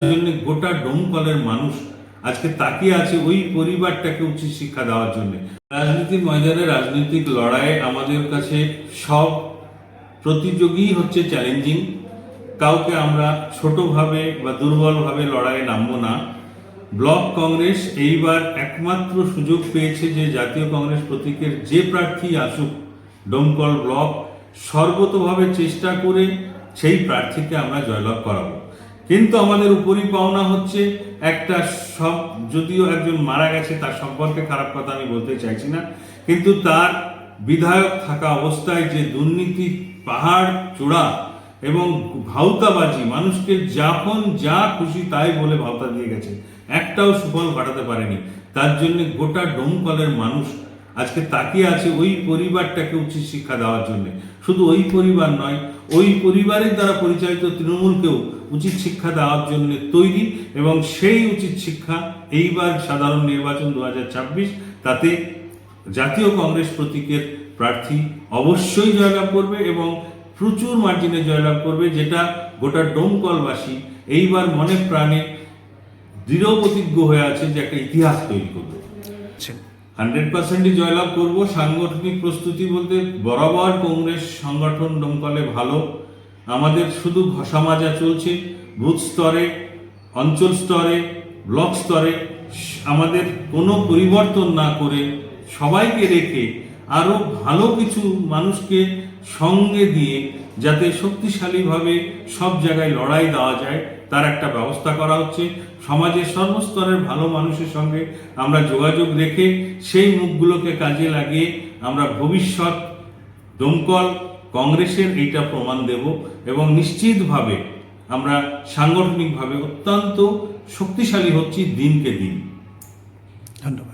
জন্য গোটা ডোমকলের মানুষ আজকে তাকিয়ে আছে ওই পরিবারটাকে উচিত শিক্ষা দেওয়ার জন্য। রাজনীতির ময়দানে রাজনৈতিক লড়াইয়ে আমাদের কাছে সব প্রতিযোগী হচ্ছে চ্যালেঞ্জিং। কাউকে আমরা ছোটভাবে বা দুর্বলভাবে লড়াইয়ে নামবো না। ব্লক কংগ্রেস এইবার একমাত্র সুযোগ পেয়েছে যে জাতীয় কংগ্রেস প্রতীকের যে প্রার্থী আসুক ডোমকল ব্লক সর্বতোভাবে চেষ্টা করে সেই প্রার্থীকে আমরা জয়লাভ করাবো। কিন্তু আমাদের উপরই পাওনা হচ্ছে একটা, সব যদিও একজন মারা গেছে তার সম্পর্কে খারাপ কথা আমি বলতে চাইছি না, কিন্তু তার বিধায়ক থাকা অবস্থায় যে দুর্নীতি পাহাড় চূড়া এবং ভাউতাবাজি, মানুষকে যখন যা খুশি তাই বলে ভাউতা দিয়ে গেছে, একটাও সুফল ঘটাতে পারেনি। তার জন্য গোটা ডোমকলের মানুষ আজকে তাকিয়ে আছে ওই পরিবারটাকে উচিত শিক্ষা দেওয়ার জন্য। শুধু ওই পরিবার নয়, ওই পরিবারের দ্বারা পরিচালিত তৃণমূলকেও উচিত শিক্ষা দেওয়ার জন্য তৈরি, এবং সেই উচিত শিক্ষা এইবার সাধারণ নির্বাচন 2026 তাতে জাতীয় কংগ্রেস প্রতীকের প্রার্থী অবশ্যই জয়লাভ করবে এবং প্রচুর মার্জিনে জয়লাভ করবে, যেটা গোটা ডোমকলবাসী এইবার মনে প্রাণে দৃঢ় প্রতিজ্ঞ হয়ে আছে যে একটা ইতিহাস তৈরি করবে। 100%ই জয়লাভ করব। সাংগঠনিক প্রস্তুতি বলতে বরাবর কংগ্রেস সংগঠন ডোমকলে ভালো। আমাদের শুধু ঘষা মাজা চলছে বুথ স্তরে, অঞ্চল স্তরে, ব্লক স্তরে। আমাদের কোনো পরিবর্তন না করে সবাইকে রেখে আরও ভালো কিছু মানুষকে সঙ্গে দিয়ে যাতে শক্তিশালীভাবে সব জায়গায় লড়াই দেওয়া যায় তার একটা ব্যবস্থা করা হচ্ছে। সমাজের সর্বস্তরের ভালো মানুষের সঙ্গে আমরা যোগাযোগ রেখে সেই মুখগুলোকে কাজে লাগিয়ে আমরা ভবিষ্যৎ ডোমকল কংগ্রেসের এইটা প্রমাণ দেব এবং নিশ্চিতভাবে আমরা সাংগঠনিকভাবে অত্যন্ত শক্তিশালী হচ্ছি দিনকে দিন। ধন্যবাদ।